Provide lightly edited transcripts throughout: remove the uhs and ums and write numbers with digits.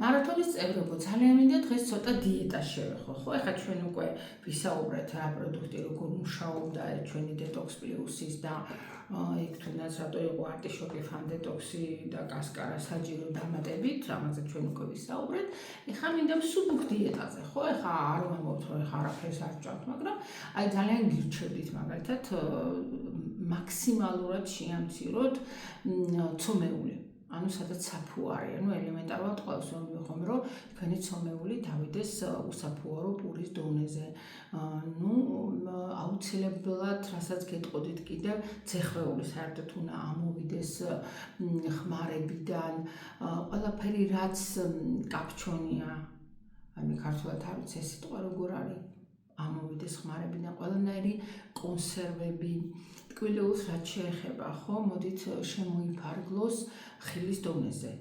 მარათონის წევრებო, ძალიან მინდა დღეს ცოტა დიეტა შევეხო, ხო? ეხლა ჩვენ უკვე ვისაუბრეთ რა პროდუქტი როგორ მუშაობდა ჩვენი დეტოქს პლუსის და იქ თუნდაც რატო იყო არტიშოკი ფან დეტოქსი და კასკარა საჯირო დამატებით, რამაზე ჩვენ უკვე ვისაუბრეთ. ეხლა მინდა მსუბუქ დიეტაზე, ხო? ეხლა არ ვამბობთ, რომ ეხლა არაფერს არ ჭამთ, მაგრამ აი ძალიან გირჩევდით მაგალითად მაქსიმალურად შეამციროთ ცომეული. ანუ სადაც საფუო არის, ანუ ელემენტარულად ყველას ვიმეხომ, რომ თქვენი ცომეული დავიდეს უსაფუარო პურის დონეზე. აუცილებლად, რასაც გეტყოდით კიდევ, ცეხვეული საერთოდ უნდა ამოვიდეს ხმარებიდან, ყველაფერი რაც კაფჩონია, ანუ ქართულად არ ვიცი ეს სიტყვა როგორ არის, ამოვიდეს ხმარებიდან, ყველანაირი კონსერვები, ტკბილეულს რაც შეეხება, ხო, მოდით შემოიფარგლოს ხილის დონეზე.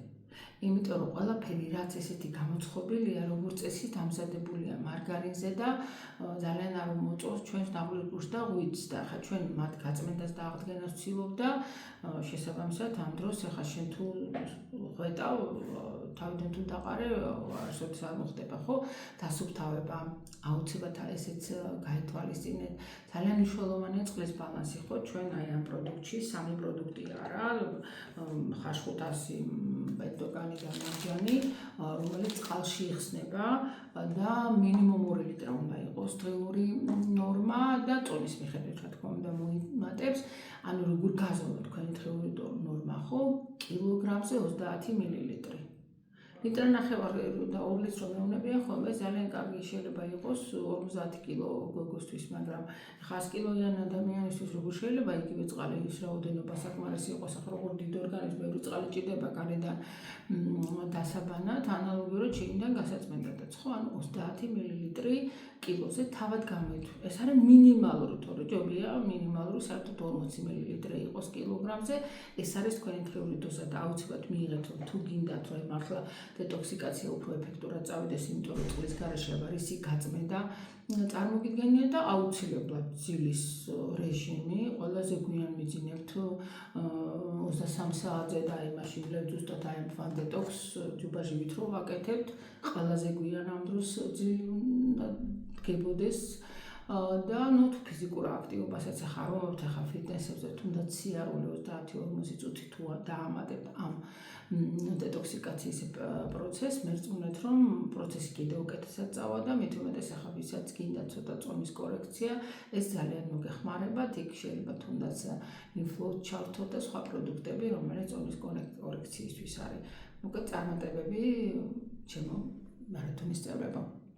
იმიტომ რომ ყველაფერი რაც ესეთი გამოცხობილია, როგორც წესი დამზადებულია მარგარინზე და ძალიან არ მოწონს ჩვენს დაღლილ და ღვიძლს და ხა ჩვენ მათ გაწმენდას და აღდგენას ვცდილობ და შესაბამისად ამ დროს ახლა შენ თუ ღვეტავ თავიდან თუ დაყარე არასოდეს არ მოხდება, ხო? დასუფთავება აუცილებლად ესეც გაითვალისწინეთ. ძალიან მნიშვნელოვანია წყლის ბალანსი, ხო? ჩვენ აი ამ პროდუქტში სამი პროდუქტი არა, ხაშხუთასი, ბეტოგანი და მარჯანი, რომელიც წყალში იხსნება და მინიმუმ 2 ლიტრი უნდა იყოს დღეული ნორმა და ტონის მიხედვით, რა თქმა უნდა, მოიმატებს. ანუ როგორ გაზომოთ თქვენი დღეული ნორმა, ხო? კილოგრამზე 30 მილილიტრი. ლიტრი ნახევარი და 2 ლიტრი რომ მეუნებიან ხოლმე ძალიან კარგი შეიძლება იყოს 50 კილო გოგოსთვის, მაგრამ 100 კილოიან ადამიანისთვის როგორ შეიძლება იგივე წყალის რაოდენობა საკმარისი იყოს, ახლა როგორ დიდ ორგანიზმს ბევრი წყალი ჭირდება გარედან დასაბანად, ანალოგიურად შეინდან გასაწმენდადაც, ხო? ანუ 30 მილილიტრი კილოზე თავად გამოიწვია. ეს არის მინიმალური, თორე ჯობია მინიმალური საერთოდ 40 მილილიტრი იყოს კილოგრამზე. ეს არის თქვენი დღეული დოზა და აუცილებლად მიიღეთ, თუ გინდათ რომ მართლა დეტოქსიკაცია უფრო ეფექტურად წავიდეს, იმიტომ რომ წყლის გარეშე არის გაწმენდა წარმოგიდგენია და აუცილებლად ძილის რეჟიმი, ყველაზე გვიან მიძინებთ 23 საათზე და აი მაშინ ვლებ ზუსტად აი ამ ფან დეტოქს ჯუბაჟივით რომ ვაკეთებთ, ყველაზე გვიან ამ დროს ძილი უნდა დგებოდეს და ნუ თუ ფიზიკურ აქტივობასაც ახლა რომ ახლა ფიტნესებზე თუნდაც სიარული 30-40 წუთი თუ დაამატებთ ამ დეტოქსიკაციის პროცესს, მერწმუნეთ რომ პროცესი კიდევ უკეთესად წავა და მით უმეტეს ახლა ვისაც გინდა ცოტა წონის კორექცია, ეს ძალიან მოგეხმარებათ, იქ შეიძლება თუნდაც ინფლუენს ჩავთოთ და სხვა პროდუქტები, რომელიც წონის კორექციისთვის არის. მოკლედ წარმატებები ჩემო მარათონის წევრებო.